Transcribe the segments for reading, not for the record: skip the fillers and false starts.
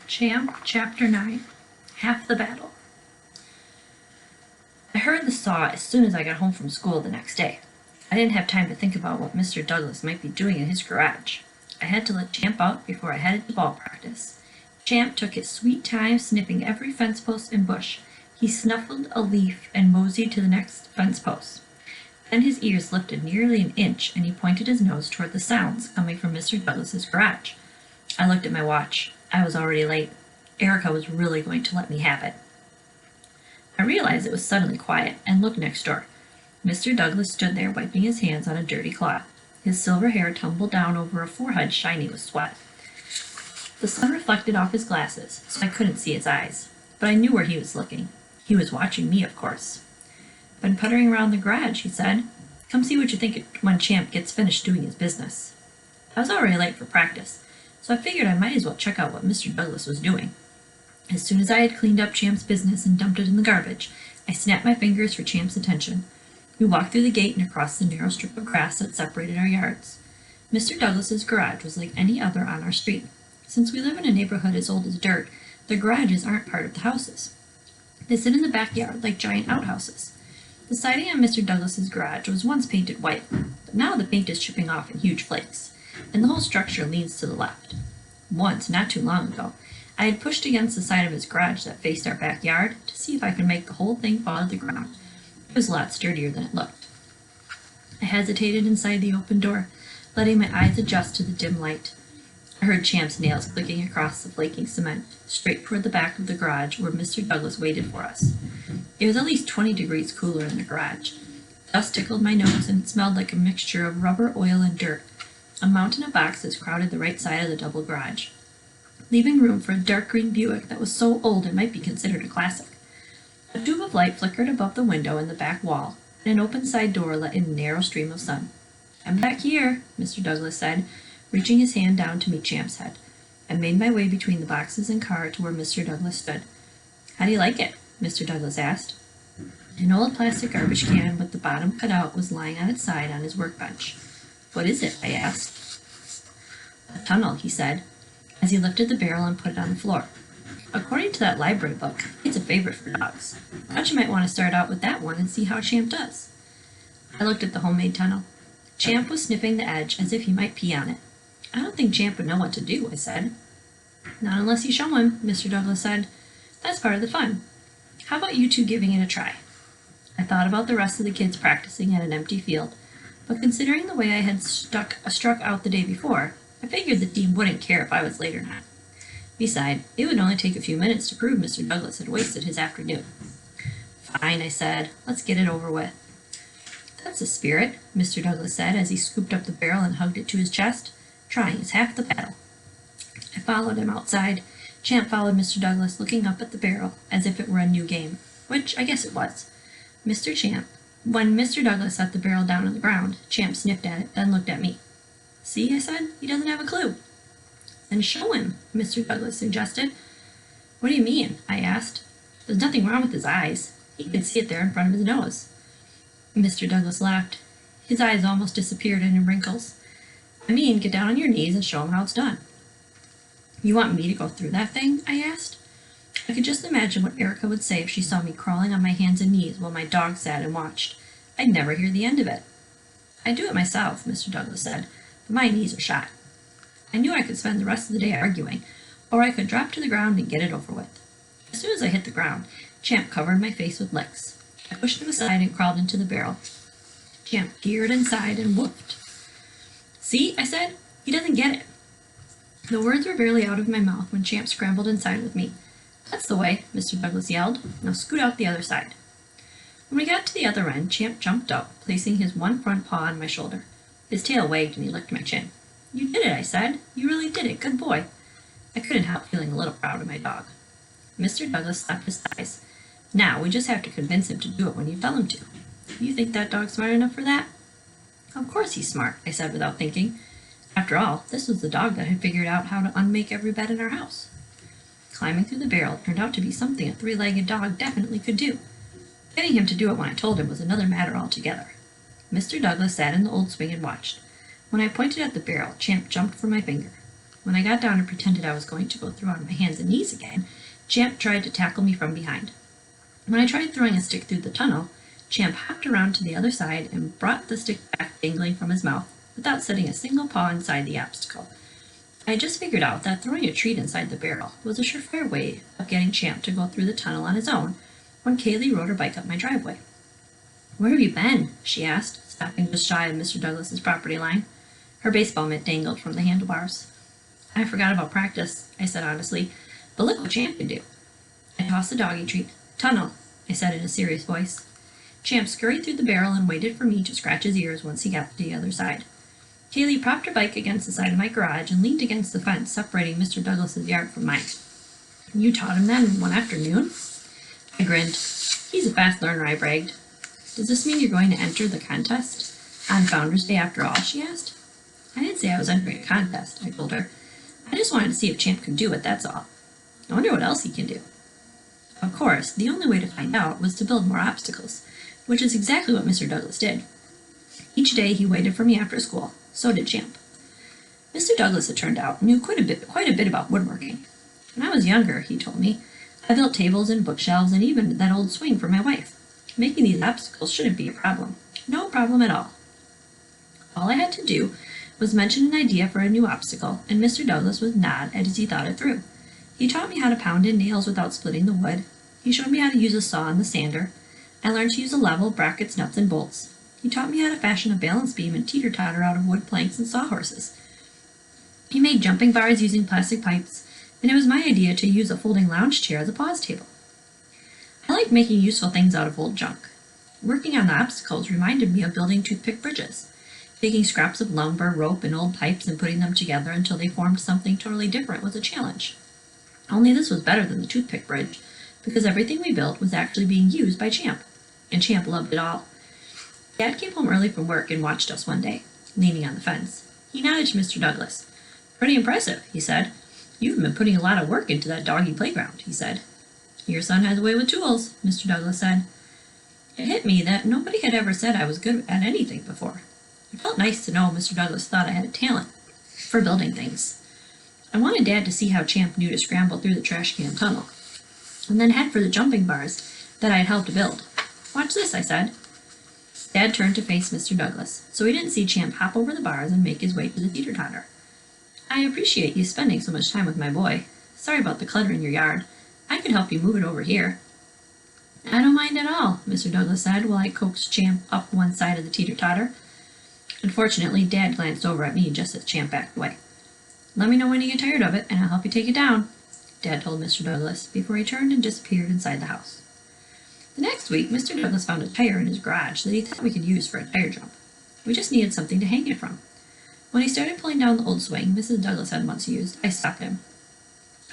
Champ, Chapter 9, Half the Battle. I heard the saw as soon as I got home from school the next day. I didn't have time to think about what Mr. Douglas might be doing in his garage. I had to let Champ out before I headed to ball practice. Champ took his sweet time sniffing every fence post and bush. He snuffled a leaf and moseyed to the next fence post. Then his ears lifted nearly an inch, and he pointed his nose toward the sounds coming from Mr. Douglas's garage. I looked at my watch. I was already late. Erica was really going to let me have it. I realized it was suddenly quiet and looked next door. Mr. Douglas stood there wiping his hands on a dirty cloth. His silver hair tumbled down over a forehead shiny with sweat. The sun reflected off his glasses, so I couldn't see his eyes, but I knew where he was looking. He was watching me, of course. "Been puttering around the garage," he said. "Come see what you think when Champ gets finished doing his business." I was already late for practice, so I figured I might as well check out what Mr. Douglas was doing. As soon as I had cleaned up Champ's business and dumped it in the garbage, I snapped my fingers for Champ's attention. We walked through the gate and across the narrow strip of grass that separated our yards. Mr. Douglas's garage was like any other on our street. Since we live in a neighborhood as old as dirt, the garages aren't part of the houses. They sit in the backyard like giant outhouses. The siding on Mr. Douglas's garage was once painted white, but now the paint is chipping off in huge flakes, and the whole structure leans to the left. Once, not too long ago, I had pushed against the side of his garage that faced our backyard to see if I could make the whole thing fall to the ground. It was a lot sturdier than it looked. I hesitated inside the open door, letting my eyes adjust to the dim light. I heard Champ's nails clicking across the flaking cement, straight toward the back of the garage where Mr. Douglas waited for us. It was at least 20 degrees cooler in the garage. Dust tickled my nose and it smelled like a mixture of rubber, oil, and dirt. A mountain of boxes crowded the right side of the double garage, leaving room for a dark green Buick that was so old it might be considered a classic. A tube of light flickered above the window in the back wall, and an open side door let in a narrow stream of sun. "I'm back here," Mr. Douglas said, reaching his hand down to meet Champ's head. I made my way between the boxes and car to where Mr. Douglas stood. "How do you like it?" Mr. Douglas asked. An old plastic garbage can with the bottom cut out was lying on its side on his workbench. "What is it?" I asked. "A tunnel," he said, as he lifted the barrel and put it on the floor. "According to that library book, it's a favorite for dogs. Thought you might want to start out with that one and see how Champ does." I looked at the homemade tunnel. Champ was sniffing the edge as if he might pee on it. "I don't think Champ would know what to do," I said. "Not unless you show him," Mr. Douglas said. "That's part of the fun. How about you two giving it a try?" I thought about the rest of the kids practicing at an empty field, but considering the way I had struck out the day before, I figured the team wouldn't care if I was late or not. Besides, it would only take a few minutes to prove Mr. Douglas had wasted his afternoon. "Fine," I said. "Let's get it over with." "That's the spirit," Mr. Douglas said as he scooped up the barrel and hugged it to his chest. "Trying is half the battle." I followed him outside. Champ followed Mr. Douglas, looking up at the barrel as if it were a new game, which I guess it was. When Mr. Douglas set the barrel down on the ground, Champ sniffed at it, then looked at me. "See," I said, "he doesn't have a clue." "Then show him," Mr. Douglas suggested. "What do you mean?" I asked. "There's nothing wrong with his eyes. He could see it there in front of his nose." Mr. Douglas laughed. His eyes almost disappeared in wrinkles. "I mean, get down on your knees and show him how it's done." "You want me to go through that thing?" I asked. I could just imagine what Erica would say if she saw me crawling on my hands and knees while my dog sat and watched. I'd never hear the end of it. "I'd do it myself," Mr. Douglas said, "but my knees are shot." I knew I could spend the rest of the day arguing, or I could drop to the ground and get it over with. As soon as I hit the ground, Champ covered my face with licks. I pushed him aside and crawled into the barrel. Champ peered inside and whooped. "See," I said, "he doesn't get it." The words were barely out of my mouth when Champ scrambled inside with me. "That's the way," Mr. Douglas yelled. "Now scoot out the other side." When we got to the other end, Champ jumped up, placing his one front paw on my shoulder. His tail wagged and he licked my chin. "You did it," I said. "You really did it. Good boy." I couldn't help feeling a little proud of my dog. Mr. Douglas slapped his thighs. "Now, we just have to convince him to do it when you tell him to. You think that dog's smart enough for that?" "Of course he's smart," I said without thinking. After all, this was the dog that had figured out how to unmake every bed in our house. Climbing through the barrel turned out to be something a three-legged dog definitely could do. Getting him to do it when I told him was another matter altogether. Mr. Douglas sat in the old swing and watched. When I pointed at the barrel, Champ jumped for my finger. When I got down and pretended I was going to go through on my hands and knees again, Champ tried to tackle me from behind. When I tried throwing a stick through the tunnel, Champ hopped around to the other side and brought the stick back dangling from his mouth without setting a single paw inside the obstacle. I had just figured out that throwing a treat inside the barrel was a surefire way of getting Champ to go through the tunnel on his own when Kaylee rode her bike up my driveway. "Where have you been?" she asked, stopping just shy of Mr. Douglas's property line. Her baseball mitt dangled from the handlebars. "I forgot about practice," I said honestly, "but look what Champ can do." I tossed the doggy treat. "Tunnel," I said in a serious voice. Champ scurried through the barrel and waited for me to scratch his ears once he got to the other side. Kaylee propped her bike against the side of my garage and leaned against the fence separating Mr. Douglas's yard from mine. "You taught him then in one afternoon?" I grinned. "He's a fast learner," I bragged. "Does this mean you're going to enter the contest on Founder's Day after all?" she asked. "I didn't say I was entering a contest," I told her. "I just wanted to see if Champ could do it, that's all. I wonder what else he can do." Of course, the only way to find out was to build more obstacles, which is exactly what Mr. Douglas did. Each day he waited for me after school. So did Champ. Mr. Douglas, it turned out, knew quite a bit about woodworking. When I was younger, he told me, I built tables and bookshelves and even that old swing for my wife. Making these obstacles shouldn't be a problem. No problem at all. All I had to do was mention an idea for a new obstacle, and Mr. Douglas would nod as he thought it through. He taught me how to pound in nails without splitting the wood. He showed me how to use a saw and the sander. I learned to use a level, brackets, nuts, and bolts. He taught me how to fashion a balance beam and teeter-totter out of wood planks and sawhorses. He made jumping bars using plastic pipes, and it was my idea to use a folding lounge chair as a pause table. I like making useful things out of old junk. Working on the obstacles reminded me of building toothpick bridges. Taking scraps of lumber, rope, and old pipes and putting them together until they formed something totally different was a challenge. Only this was better than the toothpick bridge, because everything we built was actually being used by Champ, and Champ loved it all. Dad came home early from work and watched us one day, leaning on the fence. He nodded to Mr. Douglas. "Pretty impressive," he said. "You've been putting a lot of work into that doggy playground," he said. "Your son has a way with tools," Mr. Douglas said. It hit me that nobody had ever said I was good at anything before. It felt nice to know Mr. Douglas thought I had a talent for building things. I wanted Dad to see how Champ knew to scramble through the trash can tunnel, and then head for the jumping bars that I had helped build. "Watch this," I said. Dad turned to face Mr. Douglas, so he didn't see Champ hop over the bars and make his way to the teeter-totter. "I appreciate you spending so much time with my boy. Sorry about the clutter in your yard. I could help you move it over here." "I don't mind at all," Mr. Douglas said while I coaxed Champ up one side of the teeter-totter. Unfortunately, Dad glanced over at me just as Champ backed away. "Let me know when you get tired of it, and I'll help you take it down," Dad told Mr. Douglas before he turned and disappeared inside the house. The next week, Mr. Douglas found a tire in his garage that he thought we could use for a tire jump. We just needed something to hang it from. When he started pulling down the old swing Mrs. Douglas had once used, I stopped him.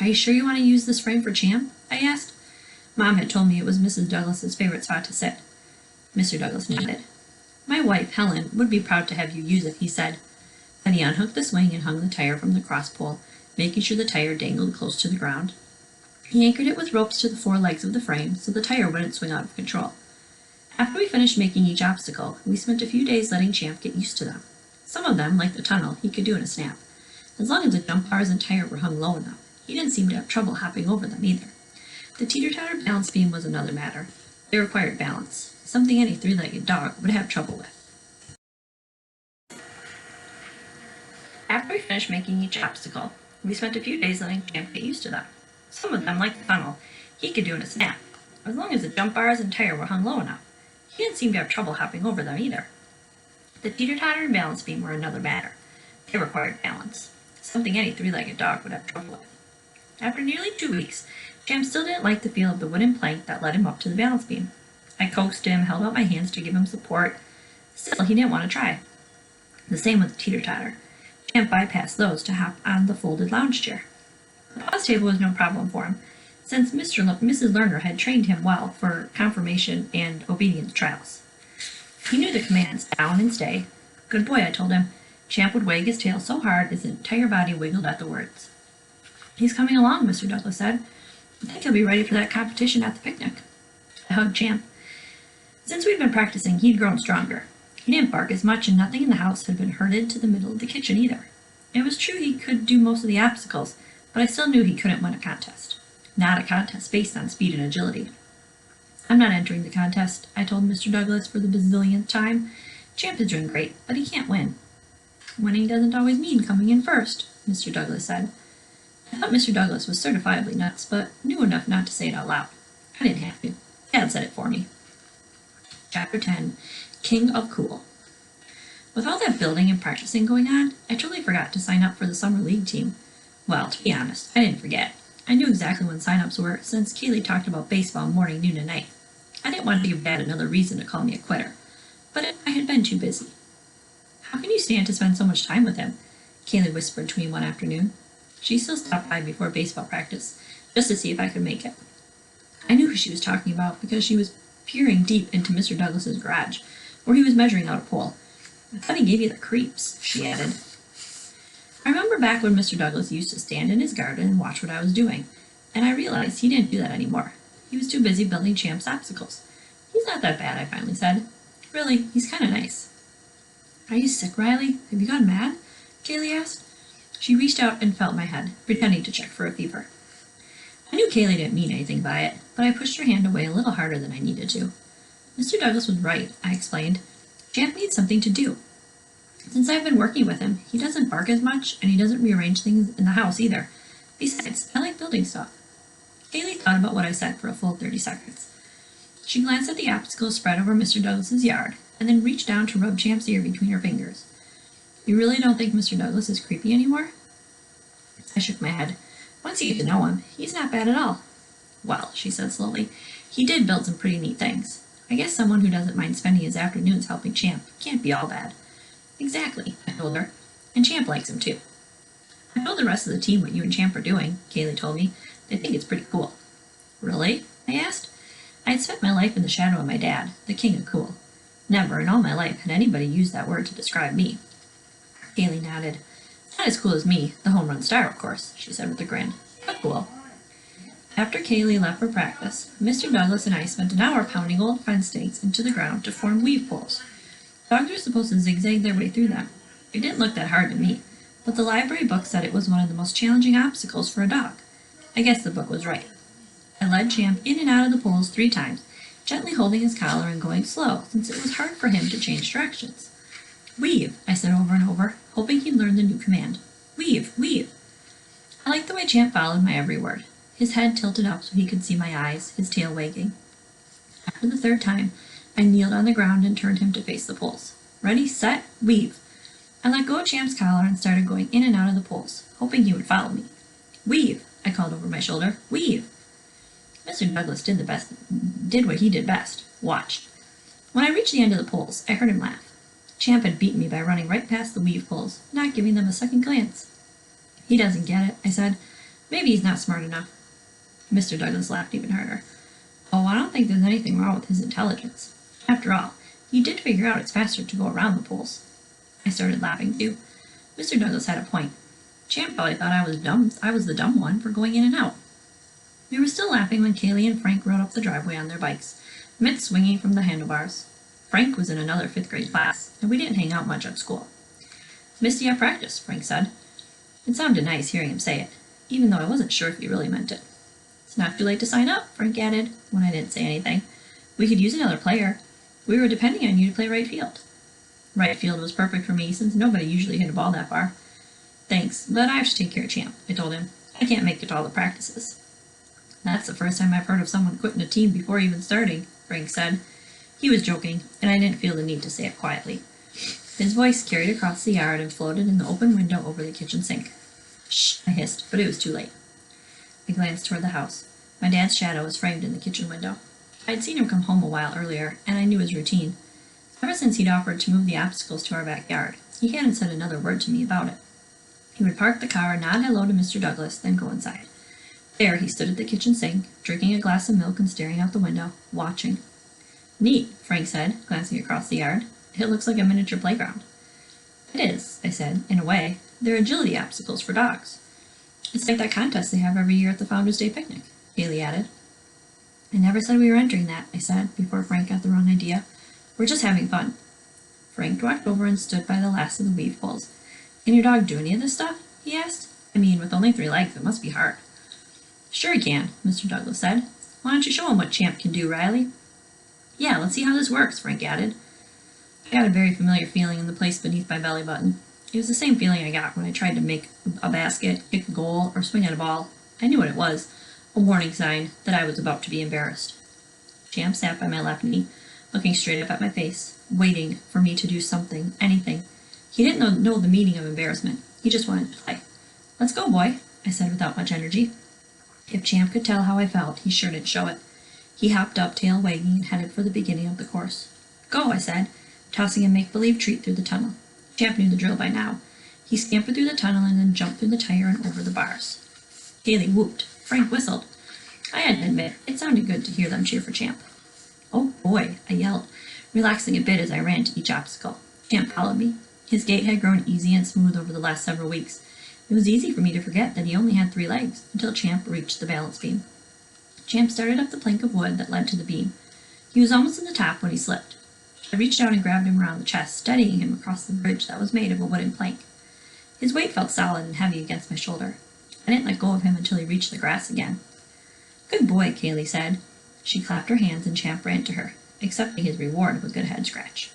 "Are you sure you want to use this frame for Champ?" I asked. Mom had told me it was Mrs. Douglas's favorite spot to sit. Mr. Douglas nodded. "My wife, Helen, would be proud to have you use it," he said. Then he unhooked the swing and hung the tire from the cross pole, making sure the tire dangled close to the ground. He anchored it with ropes to the four legs of the frame so the tire wouldn't swing out of control. After we finished making each obstacle, we spent a few days letting Champ get used to them. Some of them, like the tunnel, he could do in a snap. As long as the jump bars and tire were hung low enough, he didn't seem to have trouble hopping over them either. The teeter-totter balance beam was another matter. They required balance, something any three-legged dog would have trouble with. After we finished making each obstacle, we spent a few days letting Champ get used to them. Some of them, like the tunnel, he could do in a snap. As long as the jump bars and tire were hung low enough, he didn't seem to have trouble hopping over them either. The teeter-totter and balance beam were another matter. They required balance, something any three-legged dog would have trouble with. After nearly 2 weeks, Champ still didn't like the feel of the wooden plank that led him up to the balance beam. I coaxed him, held out my hands to give him support. Still, he didn't want to try. The same with the teeter-totter. Champ bypassed those to hop on the folded lounge chair. The pause table was no problem for him, since Mrs. Lerner had trained him well for confirmation and obedience trials. He knew the commands, down and stay. "Good boy," I told him. Champ would wag his tail so hard his entire body wiggled at the words. "He's coming along," Mr. Douglas said. "I think he'll be ready for that competition at the picnic." I hugged Champ. Since we'd been practicing, he'd grown stronger. He didn't bark as much, and nothing in the house had been herded to the middle of the kitchen either. It was true he could do most of the obstacles, but I still knew he couldn't win a contest. Not a contest based on speed and agility. I'm not entering the contest, I told Mr. Douglas for the bazillionth time. Champ is doing great, but he can't win. Winning doesn't always mean coming in first, Mr. Douglas said. I thought Mr. Douglas was certifiably nuts, but knew enough not to say it out loud. I didn't have to. Dad said it for me. Chapter 10, King of Cool. With all that building and practicing going on, I totally forgot to sign up for the summer league team. Well, to be honest, I didn't forget. I knew exactly when sign-ups were, since Kaylee talked about baseball morning, noon, and night. I didn't want to give Dad another reason to call me a quitter, but I had been too busy. How can you stand to spend so much time with him? Kaylee whispered to me one afternoon. She still stopped by before baseball practice, just to see if I could make it. I knew who she was talking about because she was peering deep into Mr. Douglas's garage, where he was measuring out a pole. I thought he gave you the creeps, she added. I remember back when Mr. Douglas used to stand in his garden and watch what I was doing, and I realized he didn't do that anymore. He was too busy building Champ's obstacles. He's not that bad, I finally said. Really, he's kind of nice. Are you sick, Riley? Have you gone mad? Kaylee asked. She reached out and felt my head, pretending to check for a fever. I knew Kaylee didn't mean anything by it, but I pushed her hand away a little harder than I needed to. Mr. Douglas was right, I explained. Champ needs something to do. Since I've been working with him, he doesn't bark as much, and he doesn't rearrange things in the house either. Besides, I like building stuff. Kaylee thought about what I said for a full 30 seconds. She glanced at the obstacles spread over Mr. Douglas's yard, and then reached down to rub Champ's ear between her fingers. You really don't think Mr. Douglas is creepy anymore? I shook my head. Once you get to know him, he's not bad at all. Well, she said slowly, he did build some pretty neat things. I guess someone who doesn't mind spending his afternoons helping Champ can't be all bad. Exactly, I told her, and Champ likes him too. I told the rest of the team what you and Champ are doing, Kaylee told me. They think it's pretty cool. Really? I asked. I had spent my life in the shadow of my dad, the king of cool. Never in all my life had anybody used that word to describe me. Kaylee nodded. Not as cool as me, the home run star, of course, she said with a grin. But cool. After Kaylee left for practice, Mr. Douglas and I spent an hour pounding old fence stakes into the ground to form weave poles. Dogs are supposed to zigzag their way through them. It didn't look that hard to me, but the library book said it was one of the most challenging obstacles for a dog. I guess the book was right. I led Champ in and out of the poles 3 times, gently holding his collar and going slow, since it was hard for him to change directions. Weave, I said over and over, hoping he'd learn the new command. Weave, weave. I liked the way Champ followed my every word. His head tilted up so he could see my eyes, his tail wagging. After the 3rd time, I kneeled on the ground and turned him to face the poles. Ready, set, weave. I let go of Champ's collar and started going in and out of the poles, hoping he would follow me. Weave, I called over my shoulder. Weave. Mr. Douglas did what he did best. Watched. When I reached the end of the poles, I heard him laugh. Champ had beaten me by running right past the weave poles, not giving them a second glance. He doesn't get it, I said. Maybe he's not smart enough. Mr. Douglas laughed even harder. Oh, I don't think there's anything wrong with his intelligence. After all, he did figure out it's faster to go around the poles. I started laughing too. Mr. Douglas had a point. Champ probably thought I was the dumb one for going in and out. We were still laughing when Kaylee and Frank rode up the driveway on their bikes, mitts swinging from the handlebars. Frank was in another 5th grade class, and we didn't hang out much at school. Missed you at practice, Frank said. It sounded nice hearing him say it, even though I wasn't sure if he really meant it. It's not too late to sign up, Frank added, when I didn't say anything. We could use another player. We were depending on you to play right field. Right field was perfect for me, since nobody usually hit a ball that far. Thanks, but I have to take care of Champ, I told him. I can't make it to all the practices. That's the first time I've heard of someone quitting a team before even starting, Frank said. He was joking, and I didn't feel the need to say it quietly. His voice carried across the yard and floated in the open window over the kitchen sink. Shh, I hissed, but it was too late. I glanced toward the house. My dad's shadow was framed in the kitchen window. I'd seen him come home a while earlier, and I knew his routine. Ever since he'd offered to move the obstacles to our backyard, he hadn't said another word to me about it. He would park the car, nod hello to Mr. Douglas, then go inside. There he stood at the kitchen sink, drinking a glass of milk and staring out the window, watching. Neat, Frank said, glancing across the yard. It looks like a miniature playground. It is, I said, in a way. They're agility obstacles for dogs. It's like that contest they have every year at the Founders' Day picnic, Haley added. I never said we were entering that, I said, before Frank got the wrong idea. We're just having fun. Frank walked over and stood by the last of the weave poles. Can your dog do any of this stuff? He asked. I mean, with only 3 legs, it must be hard. Sure he can, Mr. Douglas said. Why don't you show him what Champ can do, Riley? Yeah, let's see how this works, Frank added. I got a very familiar feeling in the place beneath my belly button. It was the same feeling I got when I tried to make a basket, kick a goal, or swing at a ball. I knew what it was, a warning sign that I was about to be embarrassed. Champ sat by my left knee, looking straight up at my face, waiting for me to do something, anything. He didn't know the meaning of embarrassment. He just wanted to play. Let's go, boy, I said without much energy. If Champ could tell how I felt, he sure didn't show it. He hopped up, tail wagging, and headed for the beginning of the course. Go, I said, tossing a make-believe treat through the tunnel. Champ knew the drill by now. He scampered through the tunnel and then jumped through the tire and over the bars. Kaylee whooped. Frank whistled. I had to admit, it sounded good to hear them cheer for Champ. Oh boy, I yelled, relaxing a bit as I ran to each obstacle. Champ followed me. His gait had grown easy and smooth over the last several weeks. It was easy for me to forget that he only had 3 legs until Champ reached the balance beam. Champ started up the plank of wood that led to the beam. He was almost in the top when he slipped. I reached out and grabbed him around the chest, steadying him across the bridge that was made of a wooden plank. His weight felt solid and heavy against my shoulder. I didn't let go of him until he reached the grass again. Good boy, Kaylee said. She clapped her hands and Champ ran to her, accepting his reward of a good head scratch.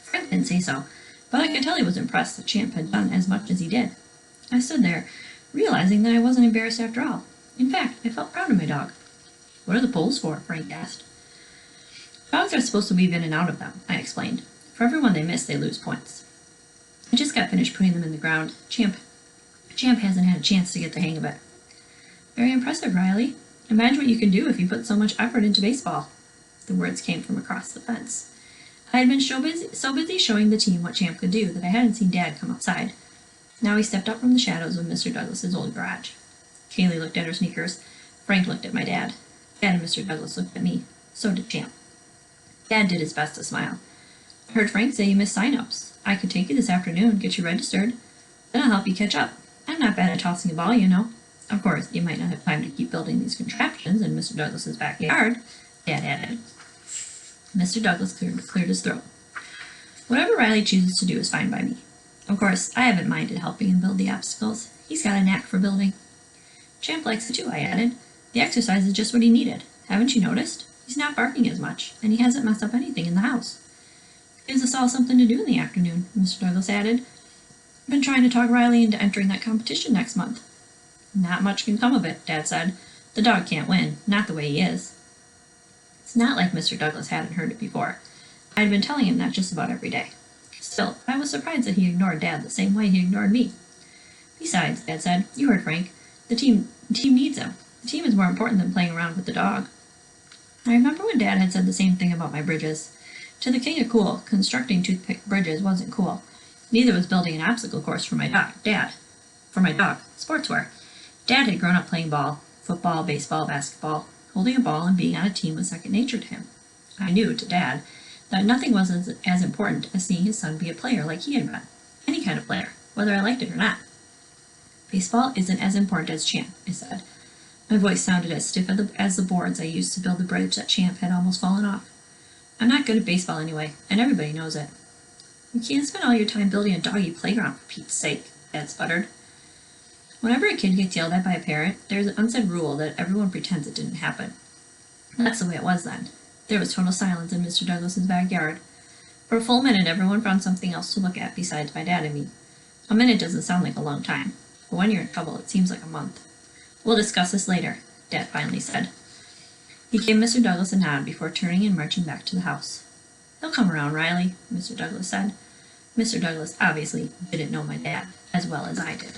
Frank didn't say so, but I could tell he was impressed that Champ had done as much as he did. I stood there, realizing that I wasn't embarrassed after all. In fact, I felt proud of my dog. What are the poles for? Frank asked. Dogs are supposed to weave in and out of them, I explained. For every one they miss, they lose points. I just got finished putting them in the ground. Champ hasn't had a chance to get the hang of it. Very impressive, Riley. Imagine what you could do if you put so much effort into baseball. The words came from across the fence. I had been so busy showing the team what Champ could do that I hadn't seen Dad come outside. Now he stepped up from the shadows of Mr. Douglas's old garage. Kaylee looked at her sneakers. Frank looked at my dad. Dad and Mr. Douglas looked at me. So did Champ. Dad did his best to smile. I heard Frank say you missed sign-ups. I could take you this afternoon, get you registered. Then I'll help you catch up. I'm not bad at tossing a ball, you know. Of course, you might not have time to keep building these contraptions in Mr. Douglas's backyard, Dad added. Mr. Douglas cleared his throat. Whatever Riley chooses to do is fine by me. Of course, I haven't minded helping him build the obstacles. He's got a knack for building. Champ likes it too, I added. The exercise is just what he needed. Haven't you noticed? He's not barking as much, and he hasn't messed up anything in the house. Gives us all something to do in the afternoon, Mr. Douglas added. I've been trying to talk Riley into entering that competition next month. Not much can come of it, Dad said. The dog can't win, not the way he is. It's not like Mr. Douglas hadn't heard it before. I had been telling him that just about every day. Still, I was surprised that he ignored Dad the same way he ignored me. Besides, Dad said, you heard Frank. The team needs him. The team is more important than playing around with the dog. I remember when Dad had said the same thing about my bridges. To the king of cool, constructing toothpick bridges wasn't cool. Neither was building an obstacle course for my dog, sportswear. Dad had grown up playing ball, football, baseball, basketball. Holding a ball and being on a team was second nature to him. I knew, to Dad, that nothing was as important as seeing his son be a player like he had been. Any kind of player, whether I liked it or not. Baseball isn't as important as Champ, I said. My voice sounded as stiff as the boards I used to build the bridge that Champ had almost fallen off. I'm not good at baseball anyway, and everybody knows it. You can't spend all your time building a doggy playground for Pete's sake, Dad sputtered. Whenever a kid gets yelled at by a parent, there's an unsaid rule that everyone pretends it didn't happen. That's the way it was then. There was total silence in Mr. Douglas's backyard. For a full minute, everyone found something else to look at besides my dad and me. A minute doesn't sound like a long time, but when you're in trouble, it seems like a month. We'll discuss this later, Dad finally said. He gave Mr. Douglas a nod before turning and marching back to the house. He'll come around, Riley, Mr. Douglas said. Mr. Douglas obviously didn't know my dad as well as I did.